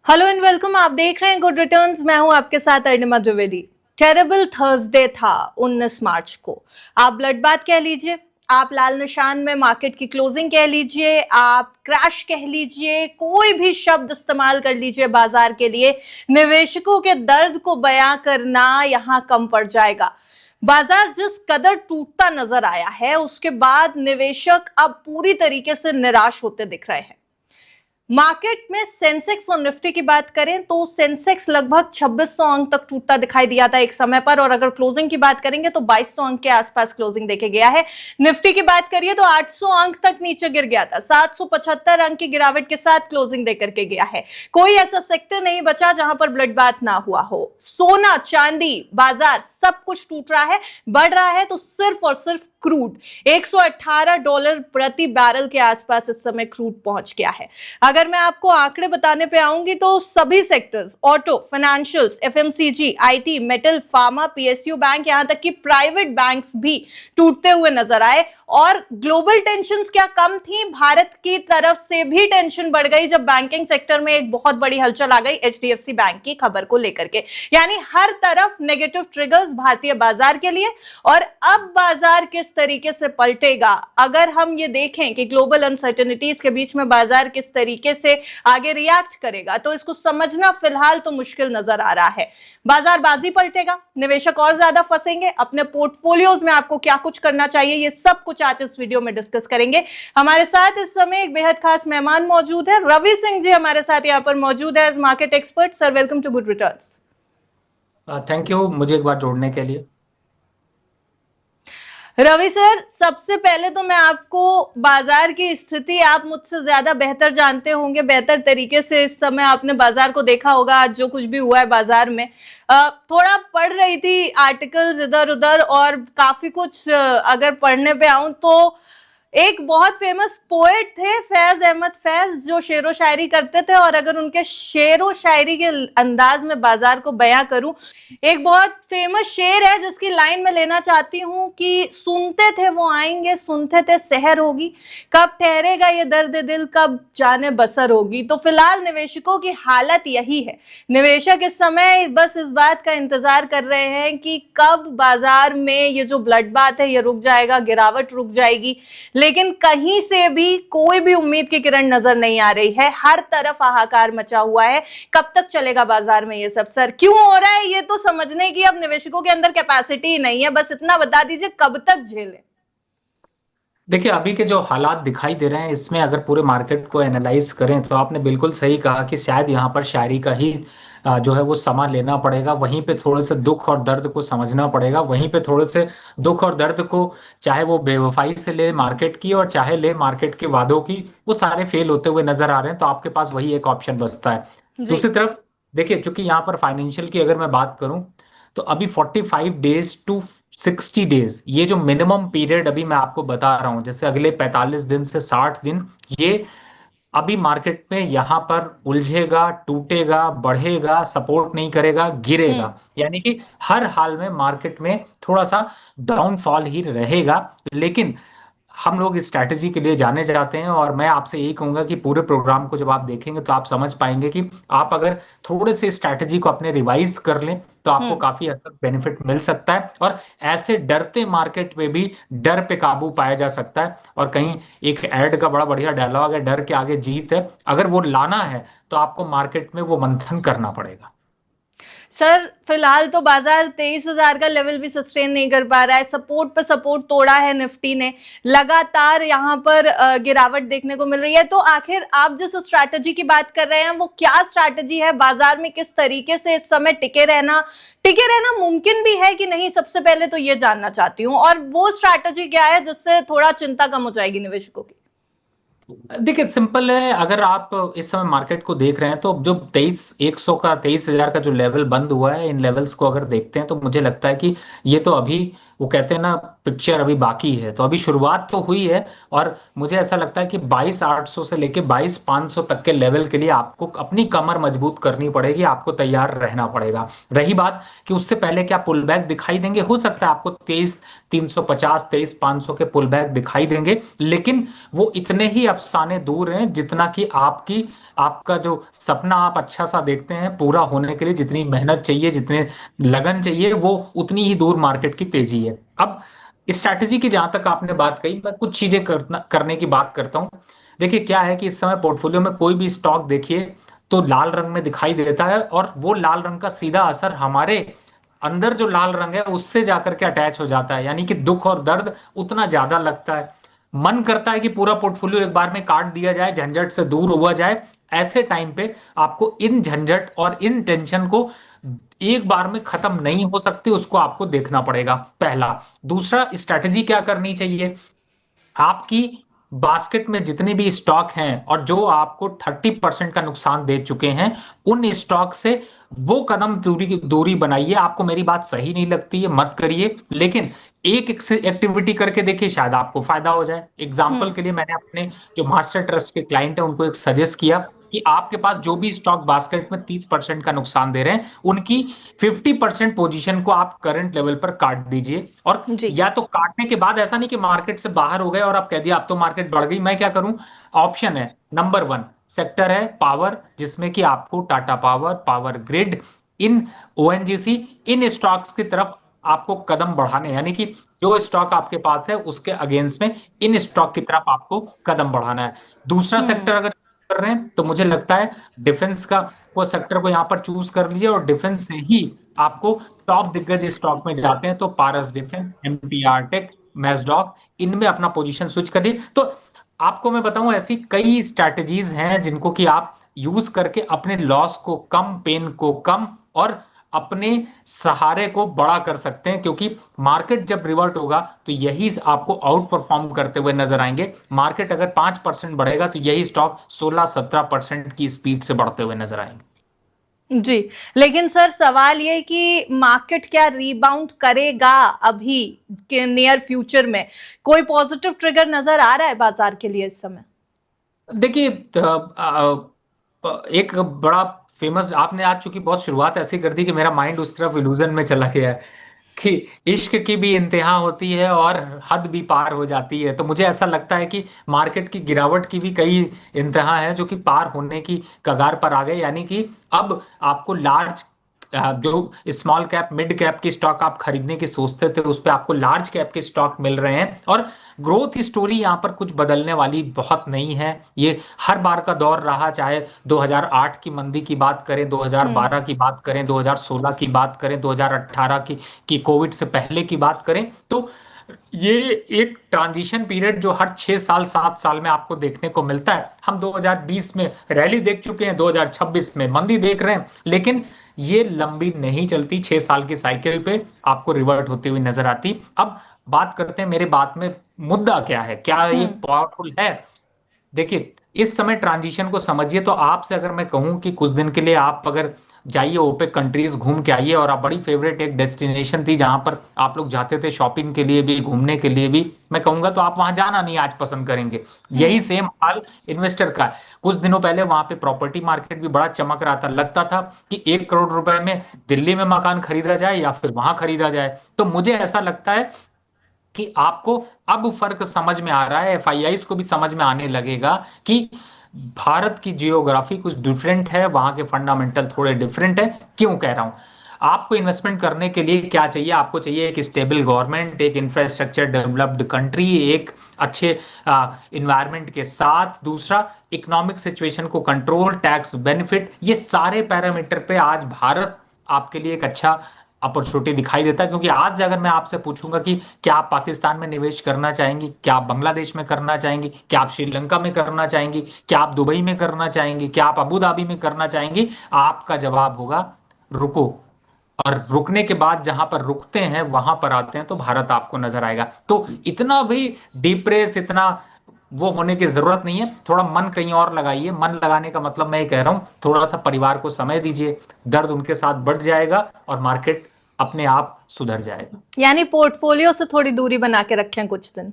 Hello and welcome. आप देख रहे हैं गुड रिटर्न्स। मैं हूं आपके साथ अर्णिमा द्विवेदी। टेरेबल थर्सडे था 19 मार्च को। आप ब्लड बाथ कह लीजिए, आप लाल निशान में मार्केट की क्लोजिंग कह लीजिए, आप क्रैश कह लीजिए, कोई भी शब्द इस्तेमाल कर लीजिए बाजार के लिए, निवेशकों के दर्द को बयां करना यहां कम पड़ जाएगा। बाजार जिस कदर टूटता नजर आया है उसके बाद निवेशक अब पूरी तरीके से निराश होते दिख रहे हैं। मार्केट में सेंसेक्स और निफ्टी की बात करें तो सेंसेक्स लगभग 2600 अंक तक टूटता दिखाई दिया था एक समय पर, और अगर क्लोजिंग की बात करेंगे तो 2200 अंक के आसपास क्लोजिंग देखे गया है। निफ्टी की बात करिए तो 800 अंक तक नीचे गिर गया था, 775 अंक की गिरावट के साथ क्लोजिंग देकर के गया है। कोई ऐसा सेक्टर नहीं बचा जहां पर ब्लड बाथ ना हुआ हो। सोना, चांदी, बाजार सब कुछ टूट रहा है। बढ़ रहा है तो सिर्फ और सिर्फ क्रूड। $118 प्रति बैरल के आसपास इस समय क्रूड पहुंच गया है। अगर मैं आपको आंकड़े बताने पे आऊंगी तो सभी sectors, auto, financials, FMCG, IT, metal, pharma, PSU bank, यहां तक कि प्राइवेट बैंक्स भी टूटते हुए नजर आए। और ग्लोबल टेंशंस क्या कम थी, भारत की तरफ से भी टेंशन बढ़ गई जब बैंकिंग सेक्टर में एक बहुत बड़ी हलचल आ गई एचडीएफसी बैंक की खबर को लेकर के। यानी हर तरफ नेगेटिव ट्रिगर्स भारतीय बाजार के लिए। और अब बाजार किस तरीके से पलटेगा, अगर हम ये देखें कि ग्लोबल अनसर्टेनिटीज के बीच में बाजार किस तरीके से आगे रिएक्ट करेगा, तो इसको समझना फिलहाल तो मुश्किल नजर आ रहा है। बाजार बाजी पलटेगा, निवेशक और ज्यादा फंसेंगे। अपने पोर्टफोलियोज में आपको क्या कुछ करना चाहिए, ये सब कुछ आज इस वीडियो में डिस्कस करेंगे। हमारे साथ इस समय एक बेहद खास मेहमान मौजूद है। रवि सिंह जी हमारे साथ यहां पर मौजूद है as market expert. Sir, welcome to Good Returns. Thank you मुझे एक बार जोड़ने के लिए। रवि सर, सबसे पहले तो मैं आपको बाजार की स्थिति आप मुझसे ज्यादा बेहतर जानते होंगे, बेहतर तरीके से इस समय आपने बाजार को देखा होगा। आज जो कुछ भी हुआ है बाजार में, थोड़ा पढ़ रही थी आर्टिकल्स इधर उधर, और काफी कुछ अगर पढ़ने पे आऊं तो एक बहुत फेमस पोएट थे फैज अहमद फैज, जो शेरो शायरी करते थे। और अगर उनके शेरो शायरी के अंदाज में बाजार को बयां करूं, एक बहुत फेमस शेर है जिसकी लाइन में लेना चाहती हूं कि सुनते थे वो आएंगे, सुनते थे सहर होगी, कब ठहरेगा ये दर्द दिल, कब जाने बसर होगी। तो फिलहाल निवेशकों की हालत यही है। निवेशक इस समय बस इस बात का इंतजार कर रहे हैं कि कब बाजार में ये जो ब्लड बाथ है ये रुक जाएगा, गिरावट रुक जाएगी। लेकिन कहीं से भी कोई भी उम्मीद की किरण नजर नहीं आ रही है। हर तरफ हाहाकार मचा हुआ है। कब तक चलेगा बाजार में ये सब सर? क्यों हो रहा है ये तो समझने की अब निवेशकों के अंदर कैपेसिटी ही नहीं है। बस इतना बता दीजिए, कब तक झेले? देखिए, अभी के जो हालात दिखाई दे रहे हैं इसमें अगर पूरे मार्केट को एनालाइज करें तो आपने बिल्कुल सही कहा कि शायद यहाँ पर शायरी का ही जो है वो समा लेना पड़ेगा। वहीं पे थोड़े से दुख और दर्द को समझना पड़ेगा। वहीं पे थोड़े से दुख और दर्द को, चाहे वो बेवफाई से ले मार्केट की और चाहे ले मार्केट के वादों की, वो सारे फेल होते हुए नजर आ रहे हैं। तो आपके पास वही एक ऑप्शन बचता है। जी। दूसरी तरफ देखिए, चूंकि यहाँ पर फाइनेंशियल की अगर मैं बात करूं तो अभी 45 डेज टू 60 डेज, ये जो मिनिमम पीरियड अभी मैं आपको बता रहा हूं, जैसे अगले 45 दिन से 60 दिन, ये अभी मार्केट में यहां पर उलझेगा, टूटेगा, बढ़ेगा, सपोर्ट नहीं करेगा, गिरेगा। यानी कि हर हाल में मार्केट में थोड़ा सा डाउनफॉल ही रहेगा। लेकिन हम लोग इस स्ट्रैटेजी के लिए जाने जाते हैं, और मैं आपसे यही कहूंगा कि पूरे प्रोग्राम को जब आप देखेंगे तो आप समझ पाएंगे कि आप अगर थोड़े से स्ट्रैटेजी को अपने रिवाइज कर लें तो आपको काफी हद तक बेनिफिट मिल सकता है। और ऐसे डरते मार्केट में भी डर पे काबू पाया जा सकता है। और कहीं एक ऐड का बड़ा बढ़िया डायलॉग है, डर के आगे जीत है। अगर वो लाना है तो आपको मार्केट में वो मंथन करना पड़ेगा। सर, फिलहाल तो बाजार 23,000 का लेवल भी सस्टेन नहीं कर पा रहा है। सपोर्ट पे सपोर्ट तोड़ा है निफ्टी ने, लगातार यहाँ पर गिरावट देखने को मिल रही है। तो आखिर आप जिस स्ट्रैटेजी की बात कर रहे हैं वो क्या स्ट्रैटेजी है? बाजार में किस तरीके से इस समय टिके रहना मुमकिन भी है कि नहीं? सबसे पहले तो ये जानना चाहती हूँ। और वो स्ट्रैटेजी क्या है जिससे थोड़ा चिंता कम हो जाएगी निवेशकों की? देखिए, सिंपल है। अगर आप इस समय मार्केट को देख रहे हैं तो जो 23,100 का, 23,000 का जो लेवल बंद हुआ है, इन लेवल्स को अगर देखते हैं तो मुझे लगता है कि ये तो अभी वो कहते हैं ना, पिक्चर अभी बाकी है। तो अभी शुरुआत तो हुई है, और मुझे ऐसा लगता है कि 22,800 से लेके 22,500 तक के लेवल के लिए आपको अपनी कमर मजबूत करनी पड़ेगी, आपको तैयार रहना पड़ेगा। रही बात कि उससे पहले क्या पुल बैक दिखाई देंगे, हो सकता है आपको 23,350 23,500 के पुल बैक दिखाई देंगे, लेकिन वो इतने ही अफसाने दूर हैं जितना कि आपका जो सपना आप अच्छा सा देखते हैं पूरा होने के लिए जितनी मेहनत चाहिए, जितने लगन चाहिए, वो उतनी ही दूर मार्केट की तेजी है। अब स्ट्रैटेजी की जहां तक आपने बात कही, मैं कुछ चीजें करने की बात करता हूं। देखिए क्या है कि इस समय पोर्टफोलियो में कोई भी स्टॉक देखिए तो लाल रंग में दिखाई देता है, और वो लाल रंग का सीधा असर हमारे अंदर जो लाल रंग है उससे जाकर के अटैच हो जाता है, यानी कि दुख और दर्द उतना ज्यादा लगता है। मन करता है कि पूरा पोर्टफोलियो एक बार में काट दिया जाए, झंझट से दूर हुआ जाए। ऐसे टाइम पे आपको इन झंझट और इन टेंशन को एक बार में खत्म नहीं हो सकती, उसको आपको देखना पड़ेगा, पहला। दूसरा, स्ट्रैटेजी क्या करनी चाहिए, आपकी बास्केट में जितने भी स्टॉक हैं और जो आपको 30% का नुकसान दे चुके हैं, उन स्टॉक से वो कदम दूरी बनाइए। आपको मेरी बात सही नहीं लगती है, मत करिए, लेकिन एक एक्टिविटी करके देखिए, शायद आपको फायदा हो जाए। एग्जाम्पल हम्म। के लिए मैंने अपने जो मास्टर ट्रस्ट के क्लाइंट है उनको एक सजेस्ट किया कि आपके पास जो भी स्टॉक बास्केट में 30% का नुकसान दे रहे हैं, उनकी 50% पोजीशन को आप करंट लेवल पर काट दीजिए। और जी। या तो काटने के बाद ऐसा नहीं कि मार्केट से बाहर हो गए और आप कह दिया अब तो मार्केट बढ़ गई, मैं क्या करूं। ऑप्शन है, नंबर 1 सेक्टर है पावर, जिसमें कि आपको टाटा पावर, पावर ग्रिड, इन ओएनजीसी, इन स्टॉक्स की तरफ आपको कदम बढ़ाने, यानी कि जो स्टॉक आपके पास है उसके अगेंस्ट में इन स्टॉक की तरफ आपको कदम बढ़ाना है। दूसरा सेक्टर हम्म। अगर कर रहे हैं तो मुझे लगता है डिफेंस का वो सेक्टर को यहां पर चूज कर लीजिए, और डिफेंस से ही आपको टॉप दिग्गज स्टॉक में जाते हैं तो पारस डिफेंस, एमपीआर टेक, मैस्डॉक, इनमें अपना पोजीशन स्विच करिए। तो आपको मैं बताऊं, ऐसी कई स्ट्रैटेजीज हैं जिनको कि आप यूज करके अपने लॉस को कम, पेन को कम, और अपने सहारे को बड़ा कर सकते हैं, क्योंकि मार्केट जब रिवर्ट होगा तो यही आपको आउट परफॉर्म करते हुए नजर आएंगे। मार्केट अगर 5% बढ़ेगा तो यही स्टॉक 16-17% की स्पीड से बढ़ते हुए नजर आएंगे। जी। लेकिन सर सवाल ये कि मार्केट क्या रीबाउंड करेगा अभी के नियर फ्यूचर में? कोई पॉजिटिव ट्रिगर नजर आ रहा है बाजार के लिए इस समय? देखिए एक बड़ा फेमस, आपने आज चूंकि बहुत शुरुआत ऐसी कर दी कि मेरा माइंड उस तरफ इल्यूजन में चला गया है कि इश्क की भी इंतहा होती है और हद भी पार हो जाती है। तो मुझे ऐसा लगता है कि मार्केट की गिरावट की भी कई इंतहा है जो कि पार होने की कगार पर आ गए, यानी कि अब आपको लार्ज, जो स्मॉल कैप मिड कैप की स्टॉक आप खरीदने की सोचते थे उस पे आपको लार्ज कैप के स्टॉक मिल रहे हैं। और ग्रोथ स्टोरी यहाँ पर कुछ बदलने वाली बहुत नहीं है, ये हर बार का दौर रहा, चाहे 2008 की मंदी की बात करें, हम्म। 2012 की बात करें, 2016 की बात करें, 2018 की कोविड से पहले की बात करें। तो ये एक ट्रांजिशन पीरियड जो हर 6 साल 7 साल में आपको देखने को मिलता है। हम 2020 में रैली देख चुके हैं, 2026 में मंदी देख रहे हैं, लेकिन ये लंबी नहीं चलती, 6 साल की साइकिल पे आपको रिवर्ट होती हुई नजर आती। अब बात करते हैं मेरे बात में मुद्दा क्या है, क्या ये हम्म। पावरफुल है। देखिए इस समय ट्रांजिशन को समझिए, तो आपसे अगर मैं कहूं कि कुछ दिन के लिए आप अगर जाइए ओपेक कंट्रीज घूम के आइए, और आप बड़ी फेवरेट एक डेस्टिनेशन थी जहां पर आप लोग जाते थे शॉपिंग के लिए भी, घूमने के लिए भी, मैं कहूंगा तो आप वहां जाना नहीं आज पसंद करेंगे। यही हम्म। सेम हाल इन्वेस्टर का है। कुछ दिनों पहले वहां पे प्रॉपर्टी मार्केट भी बड़ा चमक रहा था, लगता था कि 1 करोड़ रुपए में दिल्ली में मकान खरीदा जाए या फिर वहां खरीदा जाए। तो मुझे ऐसा लगता है कि आपको अब फर्क समझ में आ रहा है, एफआईआईज को भी समझ में आने लगेगा कि भारत की जियोग्राफी कुछ डिफरेंट है, वहां के फंडामेंटल थोड़े डिफरेंट है। क्यों कह रहा हूं, आपको इन्वेस्टमेंट करने के लिए क्या चाहिए, आपको चाहिए एक स्टेबल गवर्नमेंट, एक इंफ्रास्ट्रक्चर डेवलप्ड कंट्री, एक अच्छे इन्वायरमेंट के साथ, दूसरा इकोनॉमिक सिचुएशन को कंट्रोल, टैक्स बेनिफिट, ये सारे पैरामीटर पे आज भारत आपके लिए एक अच्छा अपॉर्चुनिटी दिखाई देता है। क्योंकि आज अगर मैं आपसे पूछूंगा कि क्या आप पाकिस्तान में निवेश करना चाहेंगी, क्या आप बांग्लादेश में करना चाहेंगी, क्या आप श्रीलंका में करना चाहेंगी, क्या आप दुबई में करना चाहेंगी, क्या आप अबू धाबी में करना चाहेंगी, आपका जवाब होगा रुको। और रुकने के बाद जहां पर रुकते हैं वहां पर आते हैं तो भारत आपको नजर आएगा। तो इतना भी डिप्रेस, इतना वो होने की जरूरत नहीं है। थोड़ा मन कहीं और लगाइए। मन लगाने का मतलब मैं ये कह रहा हूं, थोड़ा सा परिवार को समय दीजिए, दर्द उनके साथ बढ़ जाएगा और मार्केट अपने आप सुधर जाएगा। यानी पोर्टफोलियो से थोड़ी दूरी बना के रखें कुछ दिन।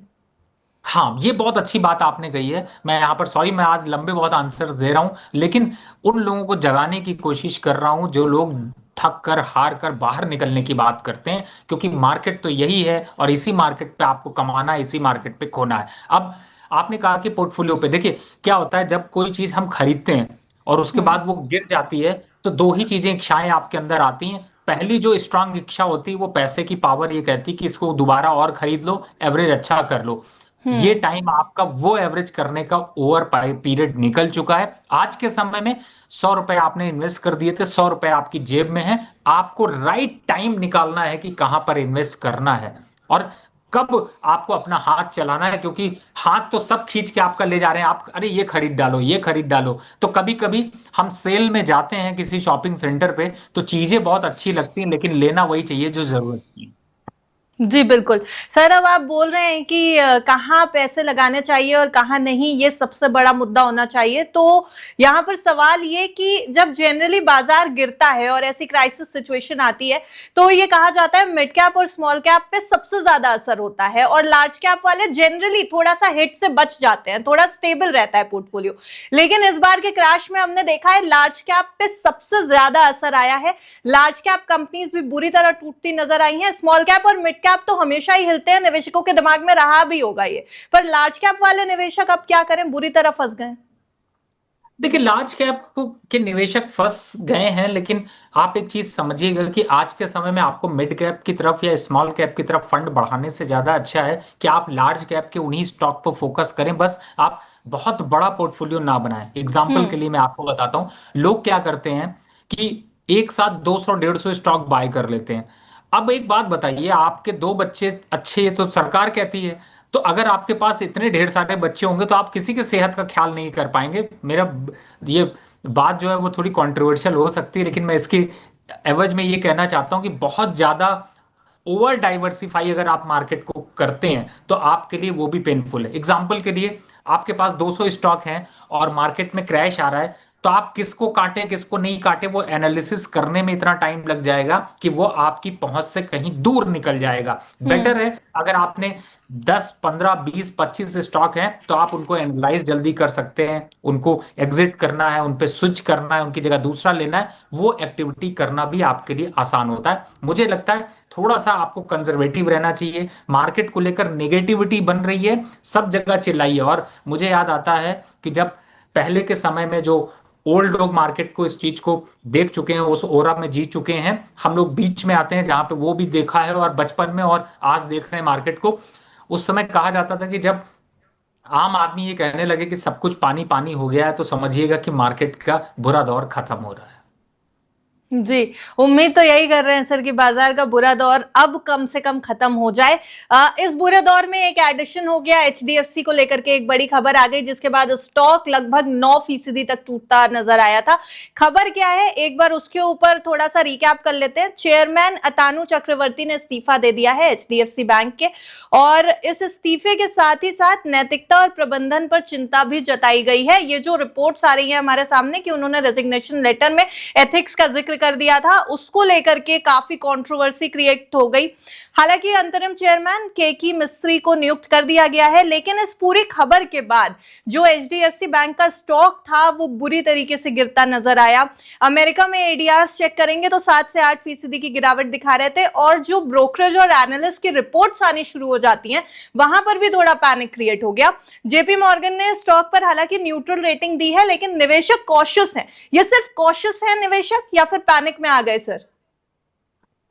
हाँ, ये बहुत अच्छी बात आपने कही है। मैं यहाँ पर सॉरी, मैं आज लंबे बहुत आंसर दे रहा हूँ, लेकिन उन लोगों को जगाने की कोशिश कर रहा हूँ जो लोग थक कर हार कर बाहर निकलने की बात करते हैं, क्योंकि मार्केट तो यही है और इसी मार्केट पे आपको कमाना है, इसी मार्केट पे खोना है। अब आपने कहा कि पोर्टफोलियो पे देखिए क्या होता है, जब कोई चीज हम खरीदते हैं और उसके हम्म। बाद वो गिर जाती है, तो दो ही चीजें इच्छाएं आपके अंदर आती हैं। पहली जो स्ट्रांग इच्छा होती है वो पैसे की पावर ये कहती है कि इसको दोबारा और खरीद लो, एवरेज अच्छा कर लो। ये हम्म। टाइम आपका वो एवरेज करने का ओवर पीरियड निकल चुका है। आज के समय में 100 रुपए आपने इन्वेस्ट कर दिए थे, 100 रुपए आपकी जेब में है। आपको राइट टाइम निकालना है कि कहां पर इन्वेस्ट करना है और कब आपको अपना हाथ चलाना है, क्योंकि हाथ तो सब खींच के आपका ले जा रहे हैं। आप अरे ये खरीद डालो, ये खरीद डालो। तो कभी कभी हम सेल में जाते हैं किसी शॉपिंग सेंटर पे, तो चीजें बहुत अच्छी लगती हैं, लेकिन लेना वही चाहिए जो जरूरत की। जी बिल्कुल। सर अब आप बोल रहे हैं कि कहाँ पैसे लगाने चाहिए और कहाँ नहीं, ये सबसे बड़ा मुद्दा होना चाहिए। तो यहाँ पर सवाल ये कि जब जनरली बाजार गिरता है और ऐसी क्राइसिस सिचुएशन आती है, तो ये कहा जाता है मिड कैप और स्मॉल कैप पे सबसे ज्यादा असर होता है और लार्ज कैप वाले जनरली थोड़ा सा हिट से बच जाते हैं, थोड़ा स्टेबल रहता है पोर्टफोलियो। लेकिन इस बार के क्रैश में हमने देखा है लार्ज कैप पे सबसे ज्यादा असर आया है। लार्ज कैप कंपनीज भी बुरी तरह टूटती नजर आई हैं। स्मॉल कैप और मिड कैप तो हमेशा ही हिलते हैं, निवेशकों के दिमाग में रहा भी होगा ये, पर लार्ज कैप वाले निवेशक अब क्या करें, बुरी तरह फंस गए। देखिए, लार्ज कैप के निवेशक फंस गए हैं, लेकिन आप एक चीज समझिएगा कि आज के समय में आपको मिड कैप की तरफ या स्मॉल कैप की तरफ फंड बढ़ाने से ज्यादा अच्छा है कि आप लार्ज कैप के उन्हीं स्टॉक पर फोकस करें। बस आप बहुत बड़ा पोर्टफोलियो ना बनाएं। एग्जाम्पल के हम्म। लिए मैं आपको बताता हूं, लोग क्या करते हैं कि एक साथ 200 150 स्टॉक बाय कर लेते हैं। अब एक बात बताइए, आपके दो बच्चे अच्छे, ये तो सरकार कहती है, तो अगर आपके पास इतने ढेर सारे बच्चे होंगे तो आप किसी के सेहत का ख्याल नहीं कर पाएंगे। मेरा ये बात जो है वो थोड़ी कंट्रोवर्शियल हो सकती है, लेकिन मैं इसकी एवज में ये कहना चाहता हूं कि बहुत ज्यादा ओवर डाइवर्सिफाई अगर आप मार्केट को करते हैं तो आपके लिए वो भी पेनफुल है। एग्जाम्पल के लिए, आपके पास 200 स्टॉक हैं और मार्केट में क्रैश आ रहा है, तो आप किसको काटें किसको नहीं काटें वो एनालिसिस करने में इतना टाइम लग जाएगा कि वो आपकी पहुंच से कहीं दूर निकल जाएगा। हम्म। बेटर है अगर आपने 10 15 20 25 स्टॉक हैं तो आप उनको एनालाइज जल्दी कर सकते हैं, उनको एग्जिट करना है, उन पे स्विच करना है, उनकी जगह दूसरा लेना है, वो एक्टिविटी करना भी आपके लिए आसान होता है। मुझे लगता है थोड़ा सा आपको कंजर्वेटिव रहना चाहिए। मार्केट को लेकर नेगेटिविटी बन रही है, सब जगह चिल्लाइए। और मुझे याद आता है कि जब पहले के समय में जो ओल्ड लोग मार्केट को, इस चीज को देख चुके हैं, उस ओरा में जी चुके हैं, हम लोग बीच में आते हैं जहां पे वो भी देखा है और बचपन में और आज देख रहे हैं मार्केट को। उस समय कहा जाता था कि जब आम आदमी ये कहने लगे कि सब कुछ पानी पानी हो गया है, तो समझिएगा कि मार्केट का बुरा दौर खत्म हो रहा है। जी, उम्मीद तो यही कर रहे हैं सर कि बाजार का बुरा दौर अब कम से कम खत्म हो जाए। इस बुरे दौर में एक एडिशन हो गया, एचडीएफसी को लेकर के एक बड़ी खबर आ गई, जिसके बाद स्टॉक लगभग 9% तक टूटता नजर आया था। खबर क्या है, एक बार उसके ऊपर थोड़ा सा रिकैप कर लेते हैं। चेयरमैन अतानु चक्रवर्ती ने इस्तीफा दे दिया है एचडीएफसी बैंक के, और इस इस्तीफे के साथ ही साथ नैतिकता और प्रबंधन पर चिंता भी जताई गई है। ये जो रिपोर्ट्स आ रही है हमारे सामने कि उन्होंने रेजिग्नेशन लेटर में एथिक्स का जिक्र कर दिया था, उसको लेकर के काफी कंट्रोवर्सी क्रिएट हो गई। हालांकि अंतरिम चेयरमैन केकी मिस्त्री को नियुक्त कर दिया गया है, लेकिन इस पूरी खबर के बाद जो एचडीएफसी बैंक का स्टॉक था वो बुरी तरीके से गिरता नजर आया। अमेरिका में एडीआर्स चेक करेंगे तो 7 से 8% की गिरावट दिखा रहे थे, और जो ब्रोकरेज और एनालिस्ट की रिपोर्ट्स आनी शुरू हो जाती हैं वहां पर भी थोड़ा पैनिक क्रिएट हो गया। जेपी मॉर्गन ने स्टॉक पर हालांकि न्यूट्रल रेटिंग दी है, लेकिन निवेशक कॉशियस हैं। ये सिर्फ कॉशियस है निवेशक या फिर पैनिक में आ गए सर?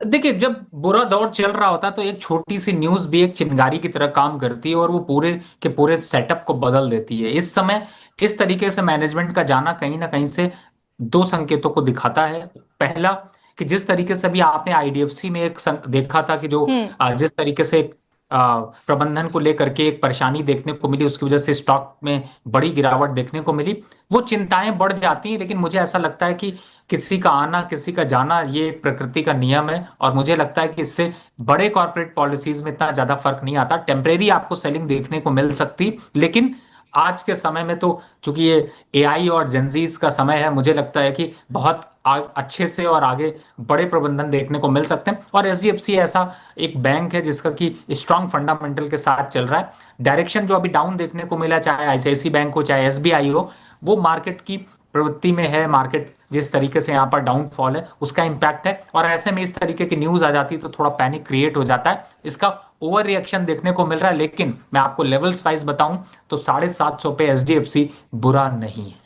देखिए, जब बुरा दौर चल रहा होता है तो एक छोटी सी न्यूज भी एक चिंगारी की तरह काम करती है और वो पूरे के पूरे सेटअप को बदल देती है। इस समय इस तरीके से मैनेजमेंट का जाना कहीं ना कहीं से दो संकेतों को दिखाता है। पहला, कि जिस तरीके से भी आपने आईडीएफसी में एक देखा था कि जो हम्म। जिस तरीके से प्रबंधन को लेकर के एक परेशानी देखने को मिली, उसकी वजह से स्टॉक में बड़ी गिरावट देखने को मिली, वो चिंताएं बढ़ जाती हैं। लेकिन मुझे ऐसा लगता है कि किसी का आना किसी का जाना ये एक प्रकृति का नियम है, और मुझे लगता है कि इससे बड़े कॉर्पोरेट पॉलिसीज में इतना ज्यादा फर्क नहीं आता। टेम्परेरी आपको सेलिंग देखने को मिल सकती, लेकिन आज के समय में तो चूंकि ये एआई और जेनजीज का समय है, मुझे लगता है कि बहुत अच्छे से और आगे बड़े प्रबंधन देखने को मिल सकते हैं। और एचडीएफसी ऐसा एक बैंक है जिसका कि स्ट्रांग फंडामेंटल के साथ चल रहा है। डायरेक्शन जो अभी डाउन देखने को मिला, चाहे आईसीआईसी बैंक हो चाहे एसबीआई हो, वो मार्केट की प्रवृत्ति में है। मार्केट जिस तरीके से यहाँ पर डाउनफॉल है उसका इम्पैक्ट है, और ऐसे में इस तरीके की न्यूज आ जाती है तो थोड़ा पैनिक क्रिएट हो जाता है। इसका ओवर रिएक्शन देखने को मिल रहा है, लेकिन मैं आपको लेवल्स वाइज बताऊं तो 750 पे एचडीएफसी बुरा नहीं है।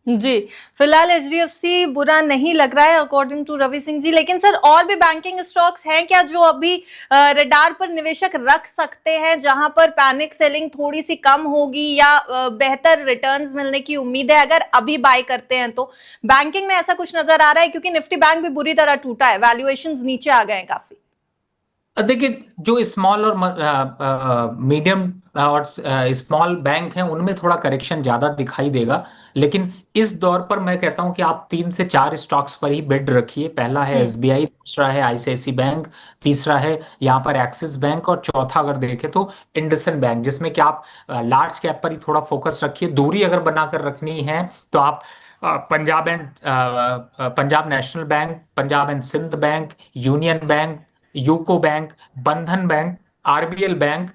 जी, फिलहाल एचडीएफसी बुरा नहीं लग रहा है अकॉर्डिंग टू रवि सिंह जी। लेकिन सर, और भी बैंकिंग स्टॉक्स हैं क्या जो अभी रडार पर निवेशक रख सकते हैं, जहां पर पैनिक सेलिंग थोड़ी सी कम होगी या बेहतर रिटर्न्स मिलने की उम्मीद है अगर अभी बाय करते हैं तो? बैंकिंग में ऐसा कुछ नजर आ रहा है, क्योंकि निफ्टी बैंक भी बुरी तरह टूटा है, वैल्यूएशंस नीचे आ गए हैं काफी। देखिए, जो स्मॉल और मीडियम और स्मॉल बैंक हैं उनमें थोड़ा करेक्शन ज्यादा दिखाई देगा, लेकिन इस दौर पर मैं कहता हूं कि आप 3 से 4 स्टॉक्स पर ही बिड रखिए। पहला है एसबीआई, दूसरा है आईसीआईसी बैंक, तीसरा है यहाँ पर एक्सिस बैंक, और चौथा अगर देखें तो इंडसइंड बैंक, जिसमें कि आप लार्ज कैप पर ही थोड़ा फोकस रखिए। दूरी अगर बनाकर रखनी है तो आप Punjab national bank, Punjab and Sindh bank, union bank, UCO bank, Bandhan bank, RBL bank,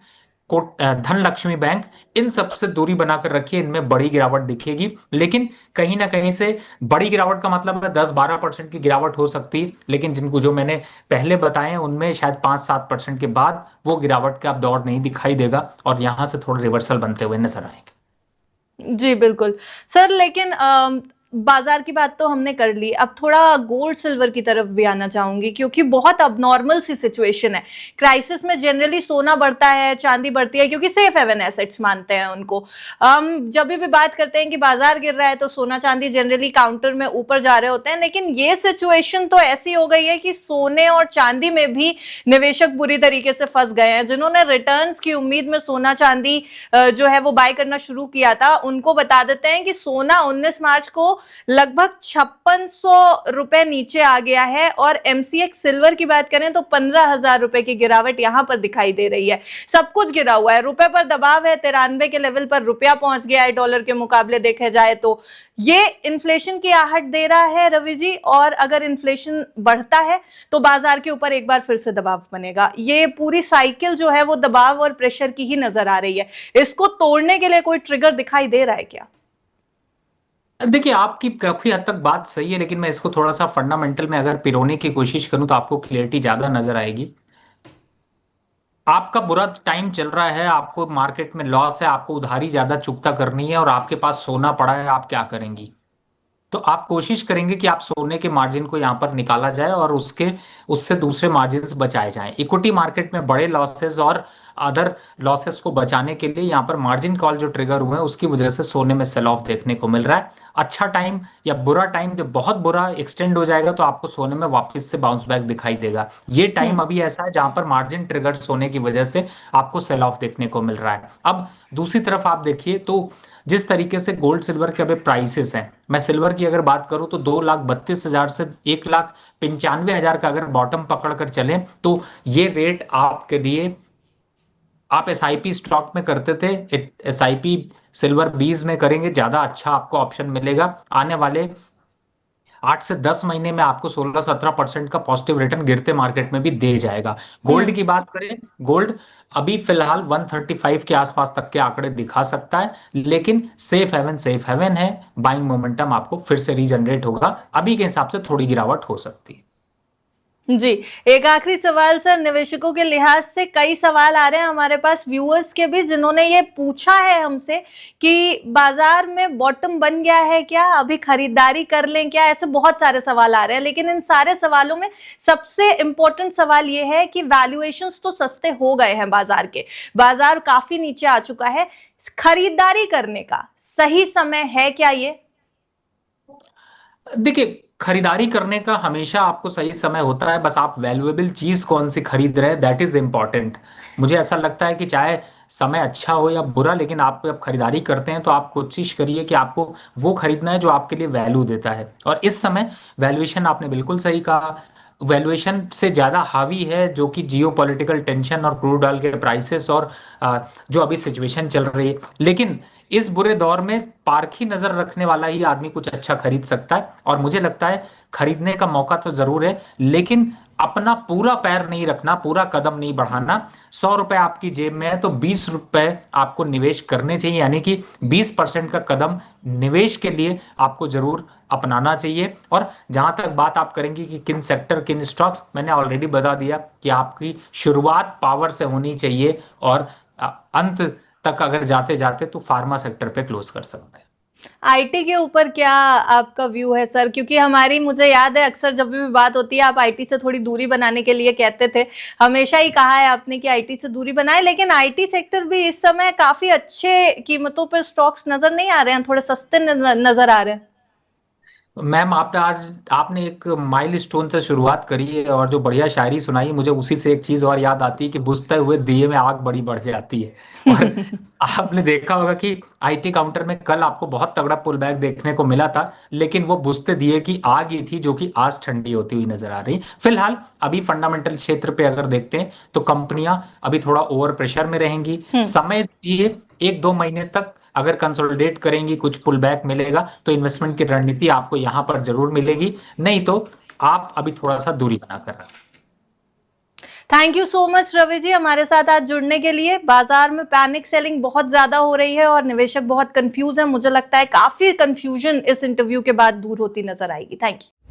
Dhanlaxmi bank, इन सब से दूरी बनाकर रखिए। इनमें बड़ी गिरावट दिखेगी, लेकिन कहीं ना कहीं से बड़ी गिरावट का मतलब है 10-12% की गिरावट हो सकती है, लेकिन जिनको जो मैंने पहले बताए हैं उनमें शायद 5-7% के बाद वो गिरावट का अब दौर नहीं दिखाई देगा और यहां से थोड़ा रिवर्सल बनते हुए नजर आएंगे। जी बिल्कुल सर, लेकिन बाजार की बात तो हमने कर ली, अब थोड़ा गोल्ड सिल्वर की तरफ भी आना चाहूंगी, क्योंकि बहुत अबनॉर्मल सी सिचुएशन है। क्राइसिस में जनरली सोना बढ़ता है, चांदी बढ़ती है, क्योंकि सेफ हेवन एसेट्स मानते हैं उनको। हम जब भी बात करते हैं कि बाजार गिर रहा है तो सोना चांदी जनरली काउंटर में ऊपर जा रहे होते हैं, लेकिन ये सिचुएशन तो ऐसी हो गई है कि सोने और चांदी में भी निवेशक बुरी तरीके से फंस गए हैं। जिन्होंने रिटर्न्स की उम्मीद में सोना चांदी जो है वो बाय करना शुरू किया था, उनको बता देते हैं कि सोना 19 मार्च को लगभग 5600 रुपए नीचे आ गया है, और एमसीएक्स सिल्वर की बात करें तो 15,000 रुपए की गिरावट यहां पर दिखाई दे रही है। सब कुछ गिरा हुआ है, रुपए पर दबाव है, 93 के लेवल पर रुपया पहुंच गया है डॉलर के मुकाबले देखे जाए तो। ये इन्फ्लेशन की आहट दे रहा है रवि जी, और अगर इन्फ्लेशन बढ़ता है तो बाजार के ऊपर एक बार फिर से दबाव बनेगा। ये पूरी साइकिल जो है वो दबाव और प्रेशर की ही नजर आ रही है। इसको तोड़ने के लिए कोई ट्रिगर दिखाई दे रहा है क्या? देखिए, आपकी काफी हद तक बात सही है, लेकिन मैं इसको थोड़ा सा फंडामेंटल में अगर पिरोने की कोशिश करूं तो आपको क्लियरिटी ज्यादा नजर आएगी। आपका बुरा टाइम चल रहा है, आपको मार्केट में लॉस है, आपको उधारी ज्यादा चुकता करनी है और आपके पास सोना पड़ा है, आप क्या करेंगी? तो आप कोशिश करेंगे कि आप सोने के मार्जिन को यहाँ पर निकाला जाए और उससे दूसरे मार्जिन बचाए जाएं। इक्विटी मार्केट में बड़े लॉसेस और अदर लॉसेस को बचाने के लिए यहाँ पर मार्जिन कॉल जो ट्रिगर हुए हैं उसकी वजह से सोने में सेल ऑफ देखने को मिल रहा है। अच्छा टाइम या बुरा टाइम जब बहुत बुरा एक्सटेंड हो जाएगा तो आपको सोने में वापस से बाउंस बैक दिखाई देगा। ये टाइम अभी ऐसा है जहां पर मार्जिन ट्रिगर सोने की वजह से आपको सेल ऑफ देखने को मिल रहा है। अब दूसरी तरफ आप देखिए तो जिस तरीके से गोल्ड सिल्वर के अभी प्राइसेस हैं, मैं सिल्वर की अगर बात करूं तो 2,32,000 से 1,95,000 का अगर बॉटम पकड़ कर चलें तो ये रेट आपके लिए, आप एसआईपी स्टॉक में करते थे, एसआईपी सिल्वर बीज में करेंगे ज्यादा अच्छा आपको ऑप्शन मिलेगा। आने वाले 8 से 10 महीने में आपको 16-17% का पॉजिटिव रिटर्न गिरते मार्केट में भी दे जाएगा। गोल्ड की बात करें, गोल्ड अभी फिलहाल 135 के आसपास तक के आंकड़े दिखा सकता है, लेकिन सेफ हेवन है। बाइंग मोमेंटम आपको फिर से रीजनरेट होगा, अभी के हिसाब से थोड़ी गिरावट हो सकती है। जी, एक आखिरी सवाल सर, निवेशकों के लिहाज से कई सवाल आ रहे हैं हमारे पास व्यूअर्स के भी, जिन्होंने ये पूछा है हमसे कि बाजार में बॉटम बन गया है क्या, अभी खरीदारी कर लें क्या? ऐसे बहुत सारे सवाल आ रहे हैं, लेकिन इन सारे सवालों में सबसे इंपॉर्टेंट सवाल ये है कि वैल्यूएशंस तो सस्ते हो गए हैं बाजार के, बाजार काफी नीचे आ चुका है, खरीदारी करने का सही समय है क्या ये? देखिए, खरीदारी करने का हमेशा आपको सही समय होता है, बस आप वैल्यूएबल चीज कौन सी खरीद रहे हैं दैट इज इंपॉर्टेंट। मुझे ऐसा लगता है कि चाहे समय अच्छा हो या बुरा, लेकिन आप जब खरीदारी करते हैं तो आप कोशिश करिए कि आपको वो खरीदना है जो आपके लिए वैल्यू देता है। और इस समय वैल्यूएशन आपने बिल्कुल सही कहा, वैल्यूएशन से ज़्यादा हावी है, जो कि जियो पॉलिटिकल टेंशन और क्रूड ऑयल के प्राइसेस और जो अभी सिचुएशन चल रही है। लेकिन इस बुरे दौर में पारखी नज़र रखने वाला ही आदमी कुछ अच्छा खरीद सकता है, और मुझे लगता है खरीदने का मौका तो ज़रूर है, लेकिन अपना पूरा पैर नहीं रखना, पूरा कदम नहीं बढ़ाना। 100 रुपए आपकी जेब में है तो 20 रुपए आपको निवेश करने चाहिए, यानी कि 20% का कदम निवेश के लिए आपको जरूर अपनाना चाहिए। और जहां तक बात आप करेंगे कि किन सेक्टर किन स्टॉक्स, मैंने ऑलरेडी बता दिया कि आपकी शुरुआत पावर से होनी चाहिए, और अंत तक अगर जाते जाते तो फार्मा सेक्टर पे क्लोज कर सकते हैं। आईटी के ऊपर क्या आपका व्यू है सर? क्योंकि हमारी, मुझे याद है अक्सर जब भी बात होती है आप आईटी से थोड़ी दूरी बनाने के लिए कहते थे, हमेशा ही कहा है आपने कि आईटी से दूरी बनाए, लेकिन आईटी सेक्टर भी इस समय काफी अच्छे कीमतों पे स्टॉक्स नजर नहीं आ रहे हैं, थोड़े सस्ते नजर आ रहे हैं। मैम, आपने एक माइलस्टोन से शुरुआत करी है, और जो बढ़िया शायरी सुनाई, मुझे उसी से एक चीज और याद आती है कि बुझते हुए दिए में आग बड़ी बढ़ जाती है। और आपने देखा होगा कि आईटी काउंटर में कल आपको बहुत तगड़ा पुल बैक देखने को मिला था, लेकिन वो बुझते दिए की आग ही थी, जो कि आज ठंडी होती हुई नजर आ रही। फिलहाल अभी फंडामेंटल क्षेत्र पे अगर देखते हैं तो कंपनियां अभी थोड़ा ओवर प्रेशर में रहेंगी, समय दीजिए 1-2 महीने तक। अगर कंसोलिडेट करेंगी, कुछ पुल बैक मिलेगा, तो इन्वेस्टमेंट की रणनीति आपको यहां पर जरूर मिलेगी, नहीं तो आप अभी थोड़ा सा दूरी बनाकर रखें। Thank you so much Ravi ji हमारे साथ आज जुड़ने के लिए। बाजार में पैनिक सेलिंग बहुत ज्यादा हो रही है और निवेशक बहुत कंफ्यूज है, मुझे लगता है काफी कंफ्यूजन इस इंटरव्यू के बाद दूर होती नजर आएगी। Thank you.